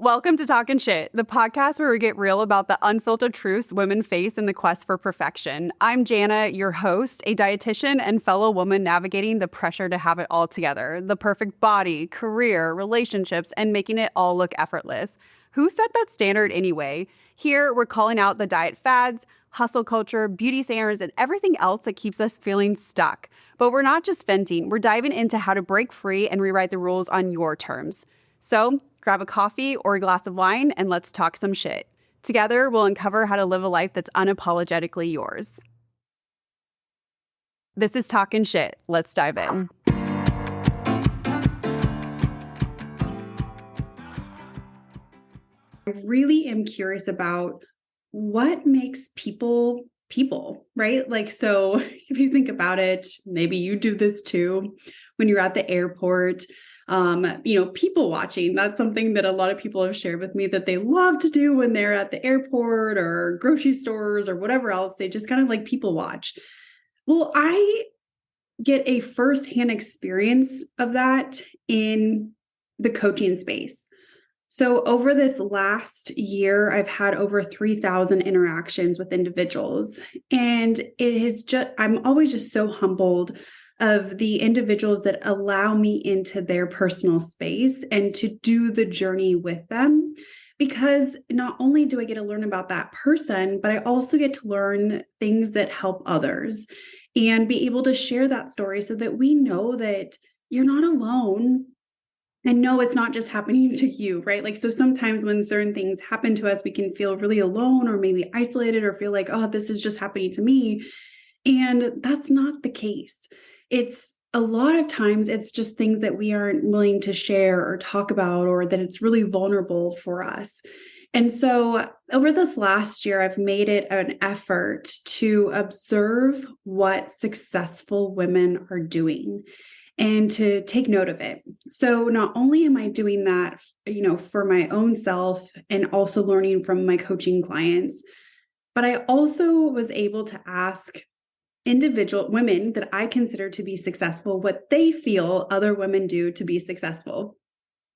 Welcome to Talkin' Shit, the podcast where we get real about the unfiltered truths women face in the quest for perfection. I'm Jana, your host, a dietitian and fellow woman navigating the pressure to have it all together, the perfect body, career, relationships, and making it all look effortless. Who set that standard anyway? Here, we're calling out the diet fads, hustle culture, beauty standards, and everything else that keeps us feeling stuck. But we're not just venting, we're diving into how to break free and rewrite the rules on your terms. So, grab a coffee or a glass of wine and let's talk some shit. Together, we'll uncover how to live a life that's unapologetically yours. This is Talkin' Shit. Let's dive in. I really am curious about what makes people, right? Like, so if you think about it, maybe you do this too when you're at the airport. People watching, that's something that a lot of people have shared with me that they love to do when they're at the airport or grocery stores or whatever else. They just kind of like people watch. Well, I get a firsthand experience of that in the coaching space. So over this last year, I've had over 3,000 interactions with individuals, and I'm always just so humbled of the individuals that allow me into their personal space and to do the journey with them. Because not only do I get to learn about that person, but I also get to learn things that help others and be able to share that story so that we know that you're not alone. And no, it's not just happening to you, right? Like, so sometimes when certain things happen to us, we can feel really alone or maybe isolated or feel like, oh, this is just happening to me. And that's not the case. It's a lot of times it's just things that we aren't willing to share or talk about, or that it's really vulnerable for us. And so over this last year, I've made it an effort to observe what successful women are doing and to take note of it. So not only am I doing that, for my own self and also learning from my coaching clients, but I also was able to ask individual women that I consider to be successful what they feel other women do to be successful.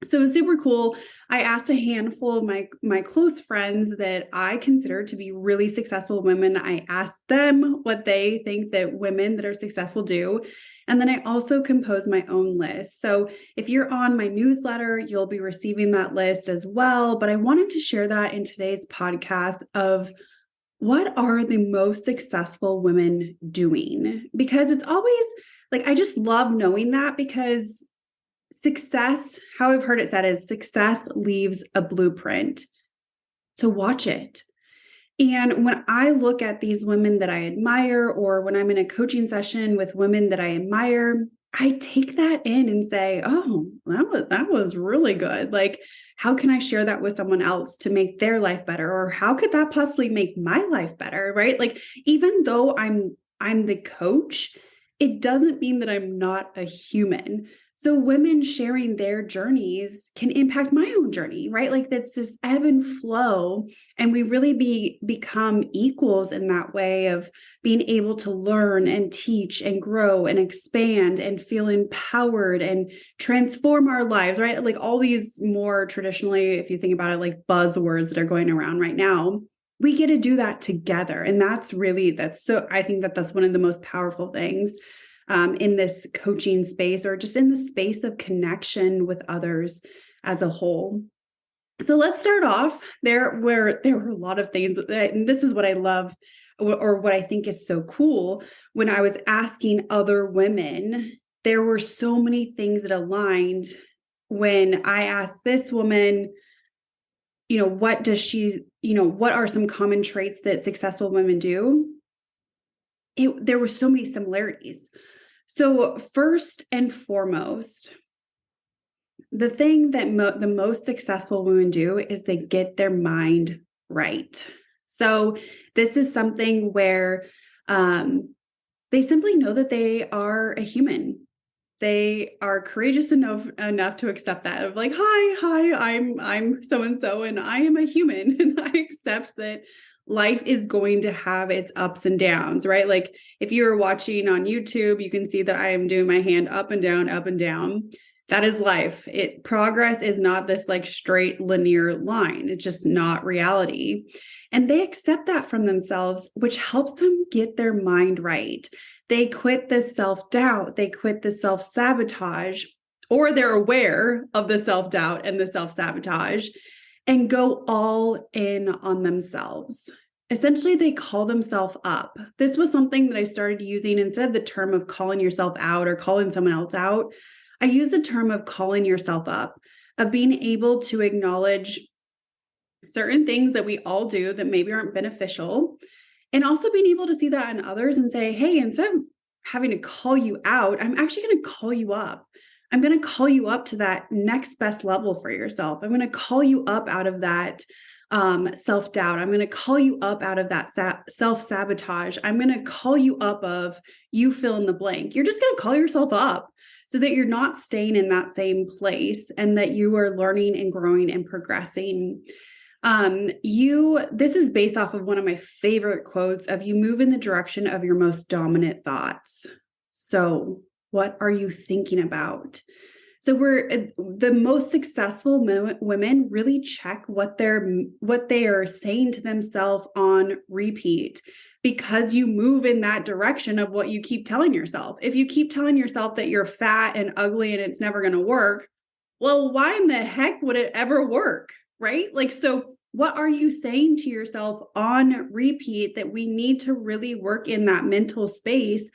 So it was super cool. I asked a handful of my close friends that I consider to be really successful women. I asked them what they think that women that are successful do. And then I also composed my own list. So if you're on my newsletter, you'll be receiving that list as well. But I wanted to share that in today's podcast of what are the most successful women doing? Because it's always like, I just love knowing that, because success, how I've heard it said, is success leaves a blueprint. So watch it. And when I look at these women that I admire, or when I'm in a coaching session with women that I admire, I take that in and say, oh, that was really good. Like, how can I share that with someone else to make their life better? Or how could that possibly make my life better? Right? Like, even though I'm the coach, it doesn't mean that I'm not a human. So women sharing their journeys can impact my own journey, right? Like, that's this ebb and flow. And we really become equals in that way of being able to learn and teach and grow and expand and feel empowered and transform our lives, right? Like all these more traditionally, if you think about it, like buzzwords that are going around right now, we get to do that together. And I think that that's one of the most powerful things in this coaching space, or just in the space of connection with others as a whole. So let's start off there, where there were a lot of things, and this is what I love, or what I think is so cool. When I was asking other women, there were so many things that aligned. When I asked this woman, what are some common traits that successful women do? There were so many similarities. So first and foremost, the thing that the most successful women do is they get their mind right. So this is something where they simply know that they are a human. They are courageous enough to accept that, of like, hi, I'm so-and-so, and I am a human, and I accept that life is going to have its ups and downs, right? Like if you're watching on YouTube, you can see that I am doing my hand up and down, up and down. That is life. Progress is not this like straight linear line. It's just not reality. And they accept that from themselves, which helps them get their mind right. They quit the self-doubt, they quit the self-sabotage, or they're aware of the self-doubt and the self-sabotage and go all in on themselves. Essentially, they call themselves up. This was something that I started using instead of the term of calling yourself out or calling someone else out. I use the term of calling yourself up, of being able to acknowledge certain things that we all do that maybe aren't beneficial, and also being able to see that in others and say, hey, instead of having to call you out, I'm actually going to call you up. I'm going to call you up to that next best level for yourself. I'm going to call you up out of that self-doubt. I'm going to call you up out of that self-sabotage. I'm going to call you up of you fill in the blank. You're just going to call yourself up so that you're not staying in that same place and that you are learning and growing and progressing. This is based off of one of my favorite quotes of you move in the direction of your most dominant thoughts. So what are you thinking about? So the most successful women really check what they are saying to themselves on repeat, because you move in that direction of what you keep telling yourself. If you keep telling yourself that you're fat and ugly and it's never going to work, well, why in the heck would it ever work? Right? Like, so what are you saying to yourself on repeat that we need to really work in that mental space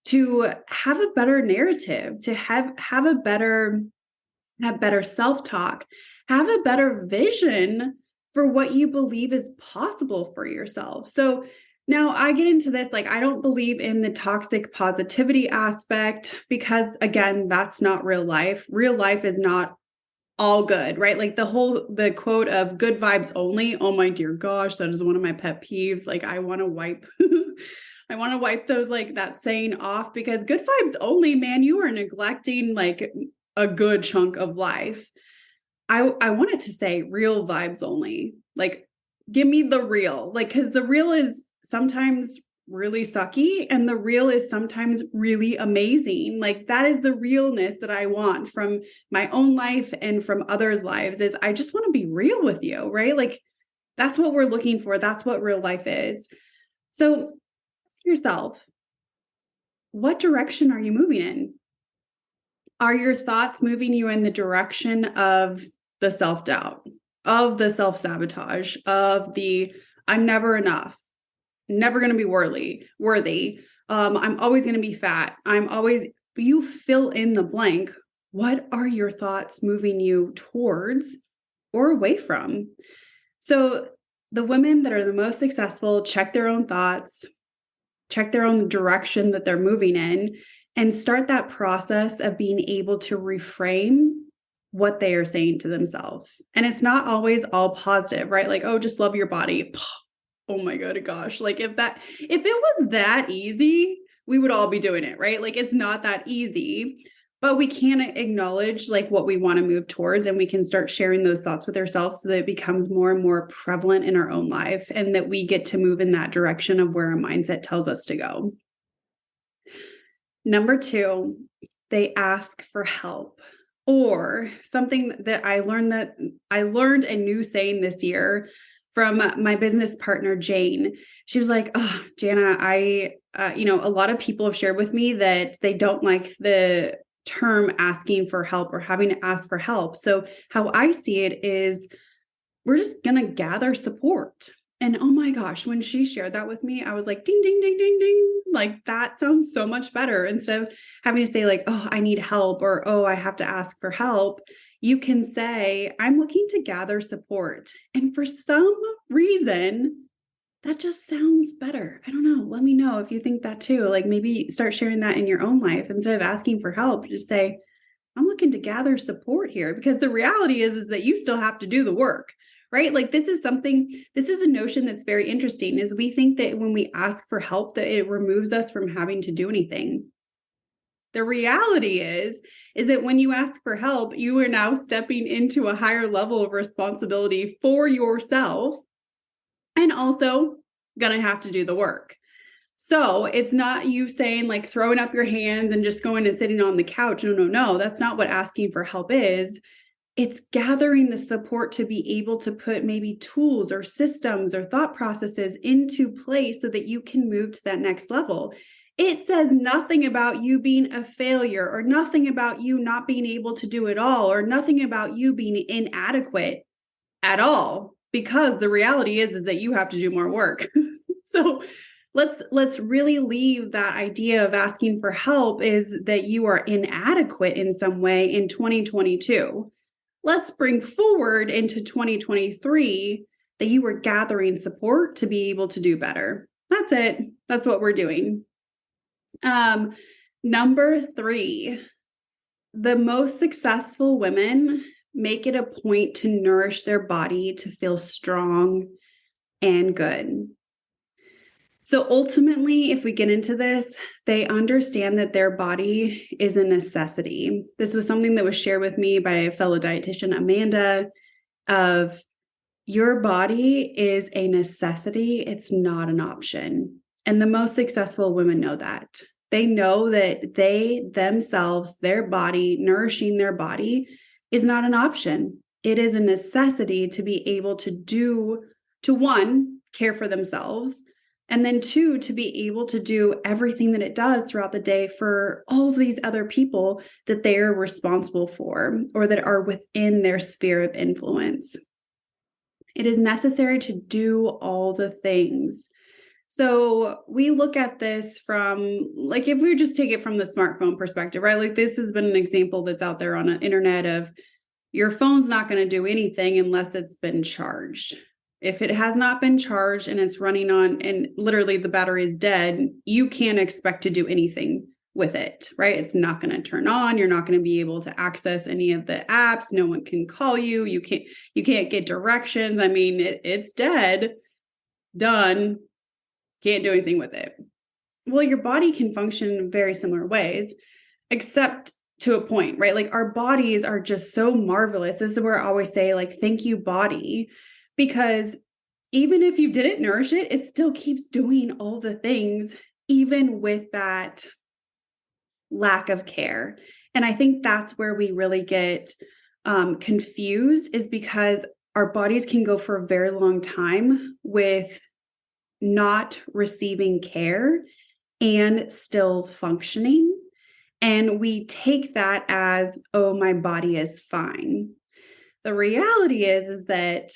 to have a better narrative, to have a better self-talk, have a better vision for what you believe is possible for yourself. So now I get into this, like, I don't believe in the toxic positivity aspect because, again, that's not real life. Real life is not all good, right? Like the quote of good vibes only. Oh my dear gosh, that is one of my pet peeves. Like, I want to wipe I want to wipe those, like, that saying off, because good vibes only, man, you are neglecting like a good chunk of life. I wanted to say real vibes only. Like, give me the real, like, because the real is sometimes really sucky and the real is sometimes really amazing. Like, that is the realness that I want from my own life and from others' lives. Is I just want to be real with you, right? Like, that's what we're looking for. That's what real life is. So ask yourself, what direction are you moving in? Are your thoughts moving you in the direction of the self-doubt, of the self-sabotage, of the I'm never enough, never going to be worthy. I'm always going to be fat. You fill in the blank. What are your thoughts moving you towards or away from? So the women that are the most successful check their own thoughts, check their own direction that they're moving in, and start that process of being able to reframe what they are saying to themselves. And it's not always all positive, right? Like, oh, just love your body. Oh my God, gosh. Like, if it was that easy, we would all be doing it, right? Like, it's not that easy, but we can acknowledge like what we want to move towards, and we can start sharing those thoughts with ourselves so that it becomes more and more prevalent in our own life, and that we get to move in that direction of where our mindset tells us to go. Number 2, they ask for help. Or something that I learned a new saying this year from my business partner, Jane. She was like, oh, Jana, a lot of people have shared with me that they don't like the term asking for help or having to ask for help. So how I see it is we're just going to gather support. And oh my gosh, when she shared that with me, I was like, ding, ding, ding, ding, ding. Like, that sounds so much better. Instead of having to say like, oh, I need help, or, oh, I have to ask for help, you can say, I'm looking to gather support. And for some reason, that just sounds better. I don't know. Let me know if you think that too. Like, maybe start sharing that in your own life. Instead of asking for help, just say, I'm looking to gather support here, because the reality is that you still have to do the work. Right? Like, this is a notion that's very interesting, is we think that when we ask for help, that it removes us from having to do anything. The reality is that when you ask for help, you are now stepping into a higher level of responsibility for yourself, and also going to have to do the work. So it's not you saying like throwing up your hands and just going and sitting on the couch. No. That's not what asking for help is. It's gathering the support to be able to put maybe tools or systems or thought processes into place so that you can move to that next level. It says nothing about you being a failure or nothing about you not being able to do it all or nothing about you being inadequate at all, because the reality is that you have to do more work. So let's really leave that idea of asking for help is that you are inadequate in some way in 2022. Let's bring forward into 2023 that you were gathering support to be able to do better. That's it. That's what we're doing. Number 3, the most successful women make it a point to nourish their body to feel strong and good. So ultimately, if we get into this, they understand that their body is a necessity. This was something that was shared with me by a fellow dietitian, Amanda, of your body is a necessity. It's not an option. And the most successful women know that. They know that they themselves, their body, nourishing their body is not an option. It is a necessity to be able to one, care for themselves, and then 2, to be able to do everything that it does throughout the day for all of these other people that they are responsible for or that are within their sphere of influence. It is necessary to do all the things. So we look at this from, like, if we just take it from the smartphone perspective, right? Like, this has been an example that's out there on the internet of your phone's not going to do anything unless it's been charged. If it has not been charged and it's running on and literally the battery is dead, you can't expect to do anything with it, right? It's not going to turn on. You're not going to be able to access any of the apps. No one can call you. You can't get directions. I mean, it's dead, done. Can't do anything with it. Well, your body can function in very similar ways, except to a point, right? Like, our bodies are just so marvelous. This is where I always say, like, thank you, body. Because even if you didn't nourish it, it still keeps doing all the things, even with that lack of care. And I think that's where we really get confused, is because our bodies can go for a very long time with not receiving care and still functioning. And we take that as, oh, my body is fine. The reality is that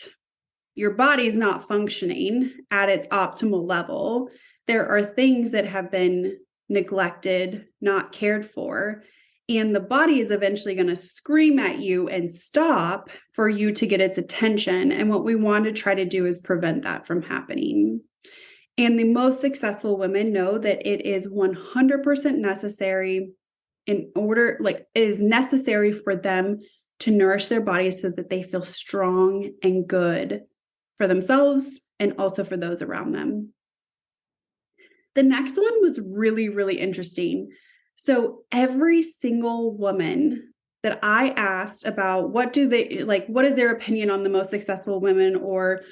your body is not functioning at its optimal level. There are things that have been neglected, not cared for, and the body is eventually going to scream at you and stop for you to get its attention. And what we want to try to do is prevent that from happening. And the most successful women know that it is 100% necessary it is necessary for them to nourish their bodies so that they feel strong and good for themselves and also for those around them. The next one was really, really interesting. So every single woman that I asked about what is their opinion on the most successful women, or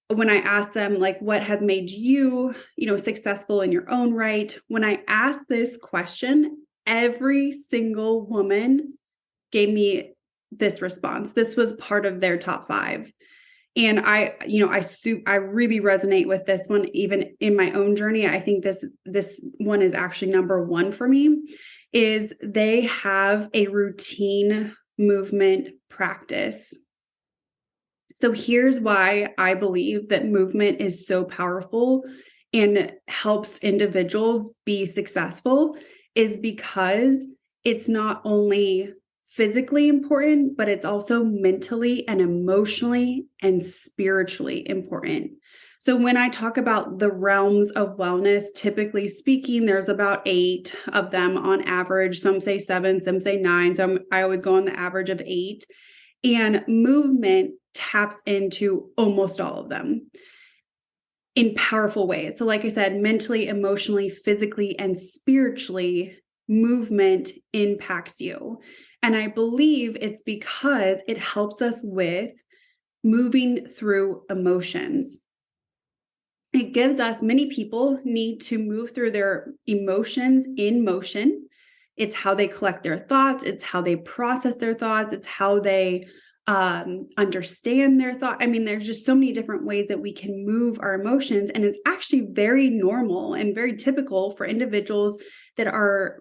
when I asked them, like, what has made you, successful in your own right? When I asked this question, every single woman gave me this response. This was part of their top 5. And I really resonate with this one, even in my own journey. I think this one is actually number 1 for me, is they have a routine movement practice. So here's why I believe that movement is so powerful and helps individuals be successful, is because it's not only physically important, but it's also mentally and emotionally and spiritually important. So when I talk about the realms of wellness, typically speaking, there's about 8 of them on average. Some say 7, some say 9. So I always go on the average of 8. And movement taps into almost all of them in powerful ways. So like I said, mentally, emotionally, physically, and spiritually, movement impacts you. And I believe it's because it helps us with moving through emotions. It gives us, many people need to move through their emotions in motion. It's how they collect their thoughts. It's how they process their thoughts. It's how they understand their thought. I mean, there's just so many different ways that we can move our emotions. And it's actually very normal and very typical for individuals that are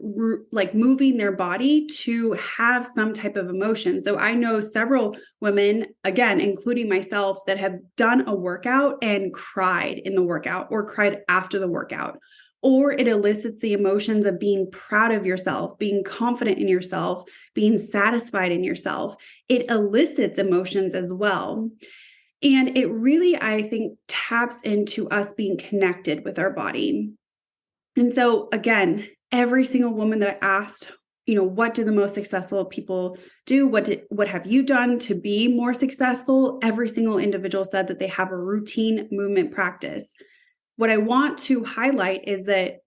like moving their body to have some type of emotion. So I know several women, again, including myself, that have done a workout and cried in the workout or cried after the workout. Or it elicits the emotions of being proud of yourself, being confident in yourself, being satisfied in yourself. It elicits emotions as well. And it really, I think, taps into us being connected with our body. And so, again, every single woman that I asked, what do the most successful people do? What have you done to be more successful? Every single individual said that they have a routine movement practice. What I want to highlight is that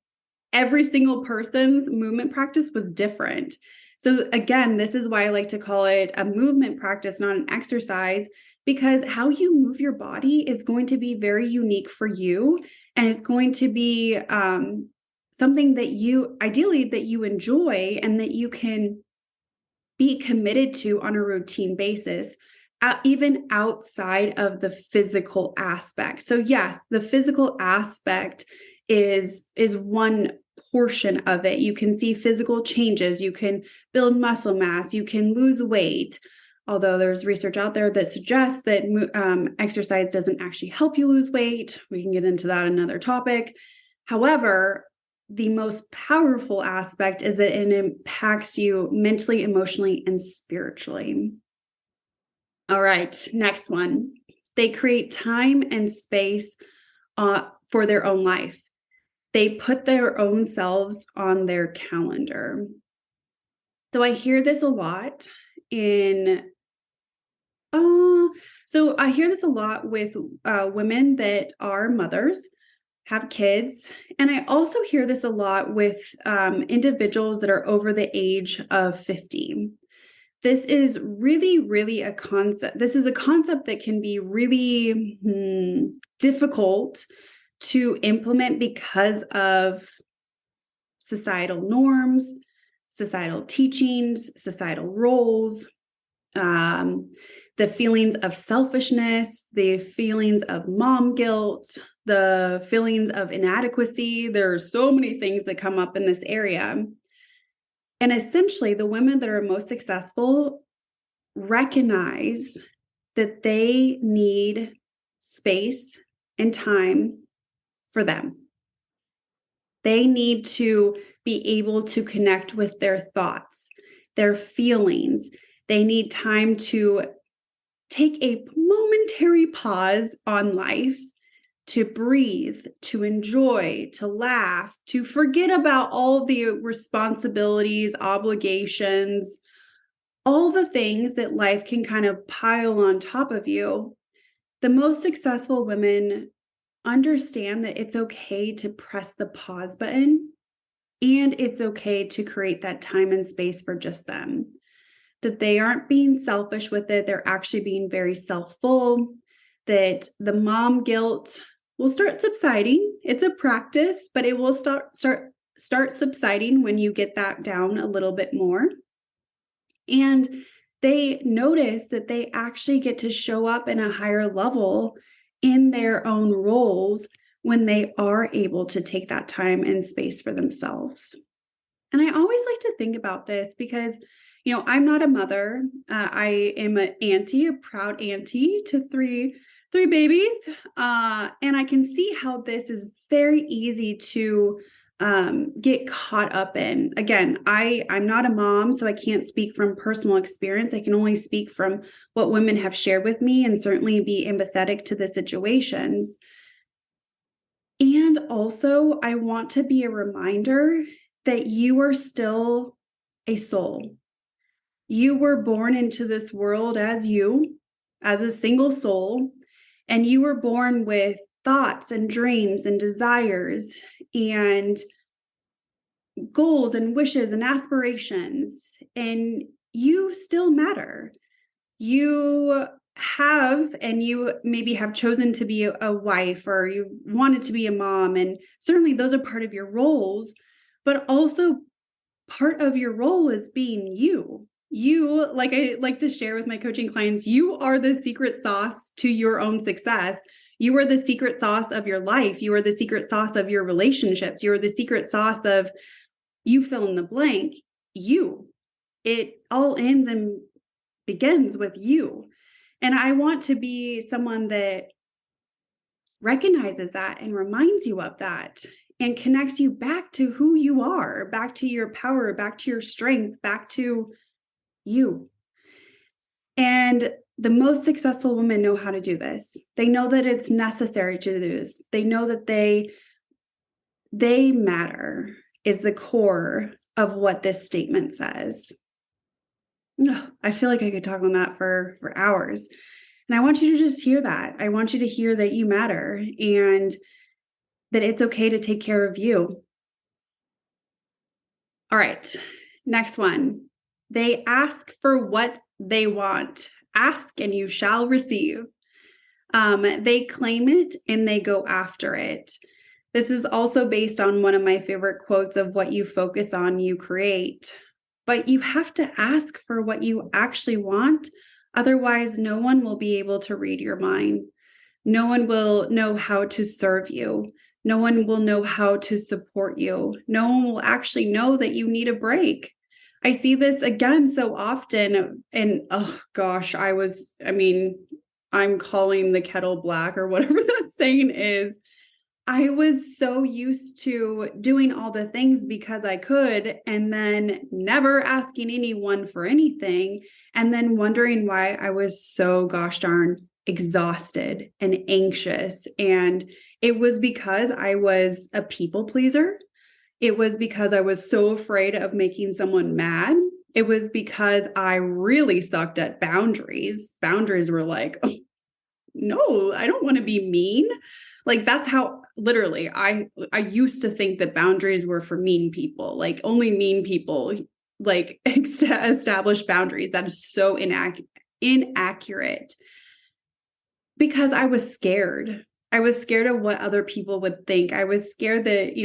every single person's movement practice was different. So again, this is why I like to call it a movement practice, not an exercise, because how you move your body is going to be very unique for you. And it's going to be something that ideally that you enjoy and that you can be committed to on a routine basis. Even outside of the physical aspect. So yes, the physical aspect is one portion of it. You can see physical changes, you can build muscle mass, you can lose weight. Although there's research out there that suggests that exercise doesn't actually help you lose weight. We can get into that another topic. However, the most powerful aspect is that it impacts you mentally, emotionally, and spiritually. All right, next one. They create time and space for their own life. They put their own selves on their calendar. So I hear this a lot with women that are mothers, have kids. And I also hear this a lot with individuals that are over the age of 50. This is really, really a concept. This is a concept that can be really difficult to implement because of societal norms, societal teachings, societal roles, the feelings of selfishness, the feelings of mom guilt, the feelings of inadequacy. There are so many things that come up in this area. And essentially, the women that are most successful recognize that they need space and time for them. They need to be able to connect with their thoughts, their feelings. They need time to take a momentary pause on life, to breathe, to enjoy, to laugh, to forget about all the responsibilities, obligations, all the things that life can kind of pile on top of you. The most successful women understand that it's okay to press the pause button, and it's okay to create that time and space for just them. That they aren't being selfish with it, they're actually being very self-full, that the mom guilt will start subsiding. It's a practice, but it will start subsiding when you get that down a little bit more. And they notice that they actually get to show up in a higher level in their own roles when they are able to take that time and space for themselves. And I always like to think about this because, I'm not a mother. I am an auntie, a proud auntie to three babies. And I can see how this is very easy to get caught up in. Again, I'm not a mom, so I can't speak from personal experience. I can only speak from what women have shared with me and certainly be empathetic to the situations. And also, I want to be a reminder that you are still a soul. You were born into this world as a single soul, and you were born with thoughts and dreams and desires and goals and wishes and aspirations, and you still matter. You have, and you maybe have chosen to be a wife, or you wanted to be a mom, and certainly those are part of your roles, but also part of your role is being you. You, like I like to share with my coaching clients, you are the secret sauce to your own success. You are the secret sauce of your life. You are the secret sauce of your relationships. You are the secret sauce of, you fill in the blank, you. It all ends and begins with you. And I want to be someone that recognizes that and reminds you of that and connects you back to who you are, back to your power, back to your strength, back to you. And the most successful women know how to do this. They know that it's necessary to do this. They know that they matter is the core of what this statement says. I feel like I could talk on that for hours. And I want you to just hear that. I want you to hear that you matter and that it's okay to take care of you. All right, next one. They ask for what they want. Ask and you shall receive. They claim it and they go after it. This is also based on one of my favorite quotes of what you focus on, you create. But you have to ask for what you actually want. Otherwise, no one will be able to read your mind. No one will know how to serve you. No one will know how to support you. No one will actually know that you need a break. I see this again so often. And oh gosh, I'm calling the kettle black or whatever that saying is. I was so used to doing all the things because I could, and then never asking anyone for anything, and then wondering why I was so gosh darn exhausted and anxious. And it was because I was a people pleaser. It was because I was so afraid of making someone mad. It was because I really sucked at boundaries. Boundaries were like, oh, no, I don't want to be mean. Like that's how literally I used to think that boundaries were for mean people, like only mean people like establish boundaries. That is so inaccurate because I was scared. I was scared of what other people would think. I was scared that,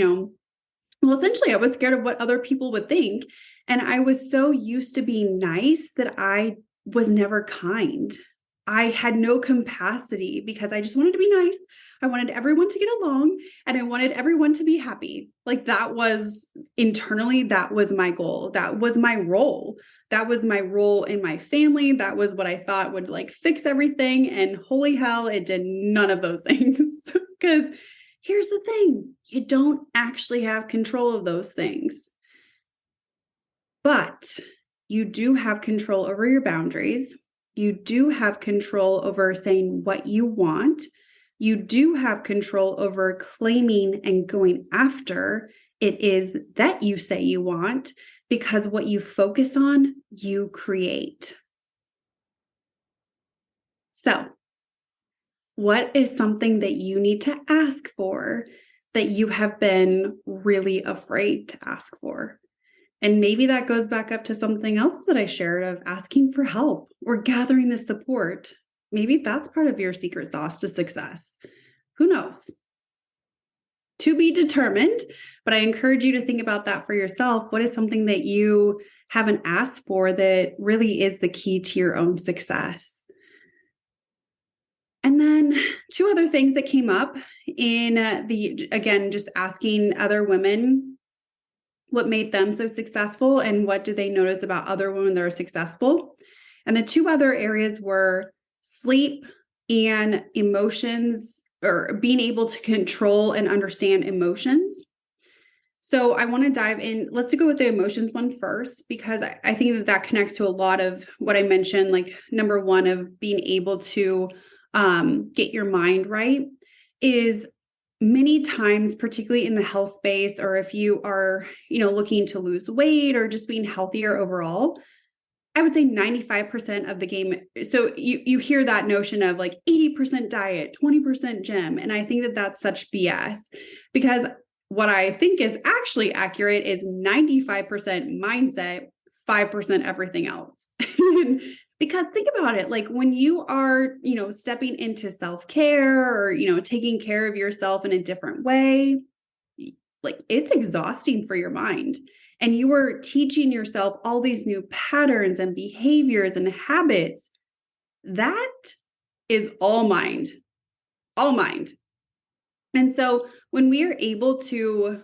essentially I was scared of what other people would think. And I was so used to being nice that I was never kind. I had no capacity because I just wanted to be nice. I wanted everyone to get along and I wanted everyone to be happy. Like that was internally, that was my goal. That was my role. That was my role in my family. That was what I thought would like fix everything. And holy hell, it did none of those things. Because here's the thing, you don't actually have control of those things. But you do have control over your boundaries. You do have control over saying what you want. You do have control over claiming and going after it is that you say you want, because what you focus on, you create. So, what is something that you need to ask for that you have been really afraid to ask for? And maybe that goes back up to something else that I shared of asking for help or gathering the support. Maybe that's part of your secret sauce to success. Who knows? To be determined, but I encourage you to think about that for yourself. What is something that you haven't asked for that really is the key to your own success? And then two other things that came up in again, just asking other women what made them so successful and what do they notice about other women that are successful. And the two other areas were sleep and emotions, or being able to control and understand emotions. So I want to dive in. Let's go with the emotions one first, because I think that connects to a lot of what I mentioned, like number one of being able to get your mind right is many times, particularly in the health space, or if you are, looking to lose weight or just being healthier overall, I would say 95% of the game. So you hear that notion of like 80% diet, 20% gym. And I think that that's such BS, because what I think is actually accurate is 95% mindset, 5% everything else. Because think about it, like when you are, stepping into self-care or, taking care of yourself in a different way, like it's exhausting for your mind. And you are teaching yourself all these new patterns and behaviors and habits. That is all mind, all mind. And so when we are able to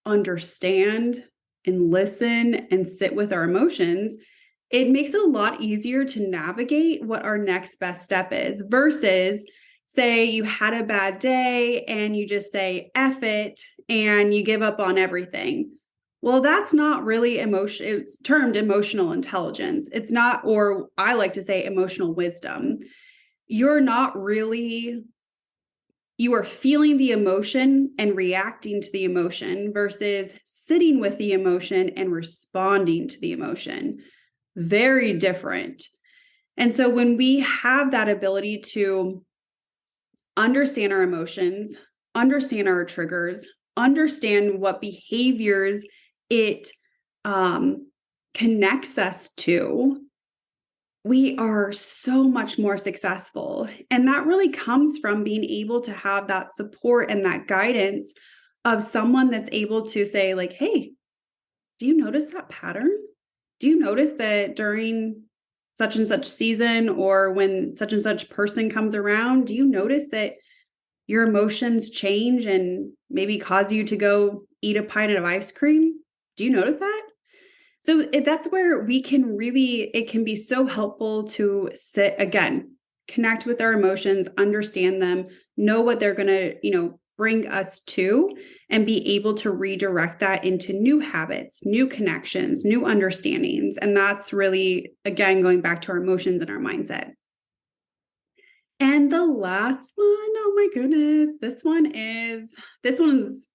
understand and listen and sit with our emotions, it makes it a lot easier to navigate what our next best step is versus say you had a bad day and you just say F it and you give up on everything. Well, that's not really emotion. It's termed emotional intelligence. It's not, or I like to say emotional wisdom. You're not really, you are feeling the emotion and reacting to the emotion versus sitting with the emotion and responding to the emotion. Very different. And so when we have that ability to understand our emotions, understand our triggers, understand what behaviors it connects us to, we are so much more successful. And that really comes from being able to have that support and that guidance of someone that's able to say, like, hey, do you notice that pattern? Do you notice that during such and such season or when such and such person comes around, do you notice that your emotions change and maybe cause you to go eat a pint of ice cream? Do you notice that? So that's where we can really, it can be so helpful to sit again, connect with our emotions, understand them, know what they're going to, bring us to, and be able to redirect that into new habits, new connections, new understandings. And that's really, again, going back to our emotions and our mindset. And the last one, oh my goodness, this one's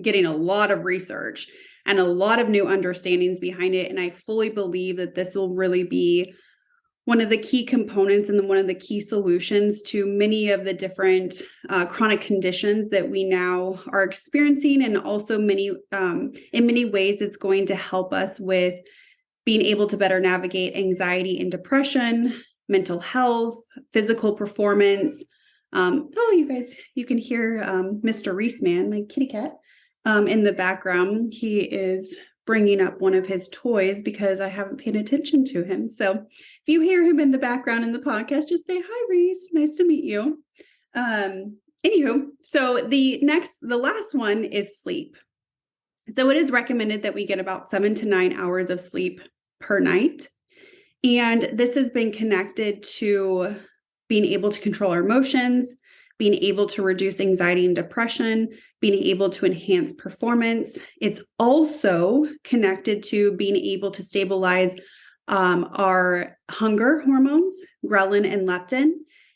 getting a lot of research and a lot of new understandings behind it. And I fully believe that this will really be one of the key components and one of the key solutions to many of the different chronic conditions that we now are experiencing. And also in many ways, it's going to help us with being able to better navigate anxiety and depression, mental health, physical performance. You guys, you can hear Mr. Reeseman, my kitty cat, in the background. He is bringing up one of his toys because I haven't paid attention to him. So if you hear him in the background in the podcast, just say, hi, Reese. Nice to meet you. Anywho, so the last one is sleep. So it is recommended that we get about 7 to 9 hours of sleep per night. And this has been connected to being able to control our emotions, being able to reduce anxiety and depression, being able to enhance performance. It's also connected to being able to stabilize our hunger hormones, ghrelin and leptin.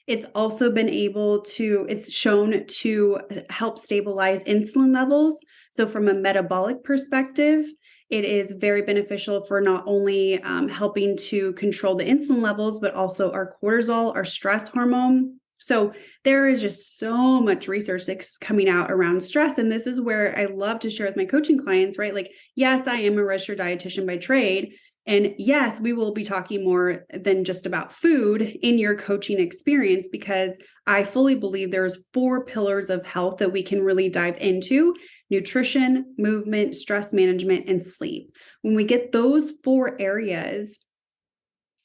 It's also it's shown to help stabilize insulin levels. So from a metabolic perspective, it is very beneficial for not only helping to control the insulin levels, but also our cortisol, our stress hormone. So there is just so much research that's coming out around stress. And this is where I love to share with my coaching clients, right? Like, yes, I am a registered dietitian by trade. And yes, we will be talking more than just about food in your coaching experience, because I fully believe there's 4 pillars of health that we can really dive into: nutrition, movement, stress management, and sleep. When we get those 4 areas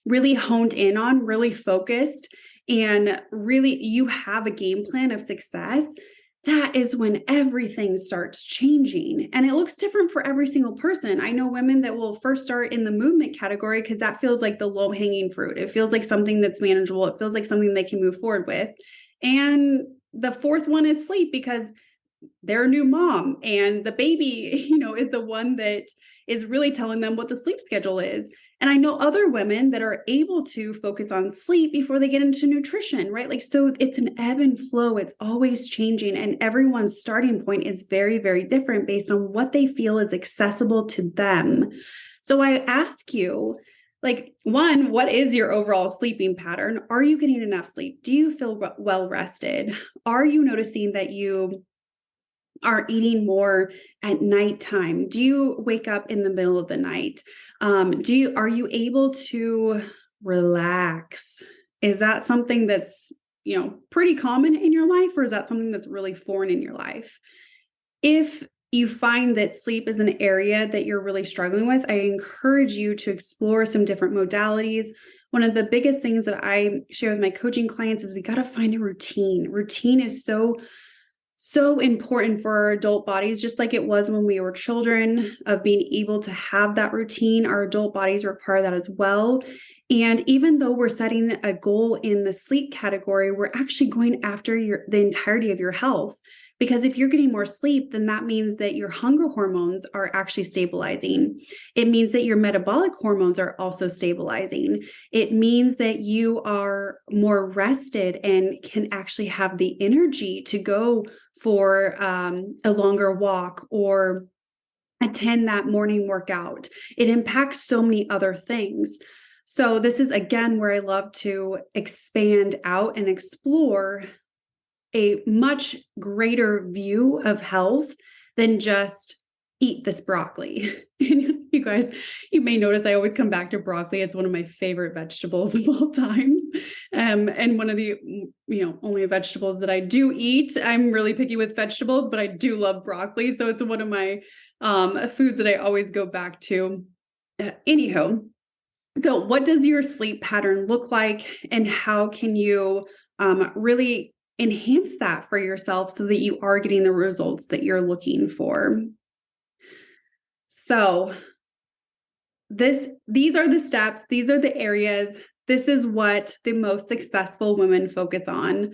really honed in on, really focused, and really you have a game plan of success, that is when everything starts changing. And it looks different for every single person. I know women that will first start in the movement category because that feels like the low-hanging fruit. It feels like something that's manageable. It feels like something they can move forward with. And the 4th one is sleep, because they're a new mom and the baby, is the one that is really telling them what the sleep schedule is. And I know other women that are able to focus on sleep before they get into nutrition, right? Like, so it's an ebb and flow. It's always changing. And everyone's starting point is very, very different based on what they feel is accessible to them. So I ask you, like, one, what is your overall sleeping pattern? Are you getting enough sleep? Do you feel well rested? Are you noticing that you are eating more at nighttime? Do you wake up in the middle of the night? Are you able to relax. Is that something that's, pretty common in your life, or is that something that's really foreign in your life? If you find that sleep is an area that you're really struggling with, I encourage you to explore some different modalities. One of the biggest things that I share with my coaching clients is we got to find a routine. Routine is so important for our adult bodies, just like it was when we were children, of being able to have that routine. Our adult bodies require that as well. And even though we're setting a goal in the sleep category, we're actually going after the entirety of your health. Because if you're getting more sleep, then that means that your hunger hormones are actually stabilizing. It means that your metabolic hormones are also stabilizing. It means that you are more rested and can actually have the energy to go for a longer walk or attend that morning workout. It impacts so many other things. So this is, again, where I love to expand out and explore a much greater view of health than just eat this broccoli. You guys, you may notice I always come back to broccoli. It's one of my favorite vegetables of all times. And one of the, only vegetables that I do eat. I'm really picky with vegetables, but I do love broccoli. So it's one of my foods that I always go back to. Anywho, so what does your sleep pattern look like, and how can you really enhance that for yourself so that you are getting the results that you're looking for? So these are the steps, these are the areas, this is what the most successful women focus on.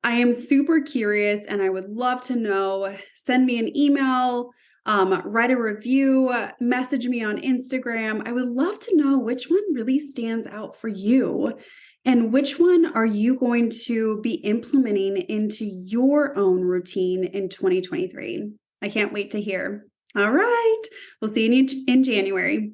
I am super curious and I would love to know. Send me an email, write a review, message me on Instagram. I would love to know which one really stands out for you and which one are you going to be implementing into your own routine in 2023. I can't wait to hear. All right. We'll see you in January.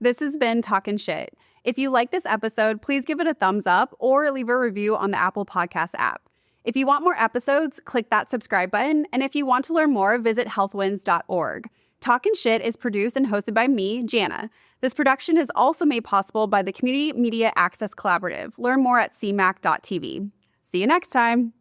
This has been Talkin' Shit. If you like this episode, please give it a thumbs up or leave a review on the Apple Podcast app. If you want more episodes, click that subscribe button. And if you want to learn more, visit healthwins.org. Talkin' Shit is produced and hosted by me, Jana. This production is also made possible by the Community Media Access Collaborative. Learn more at cmac.tv. See you next time.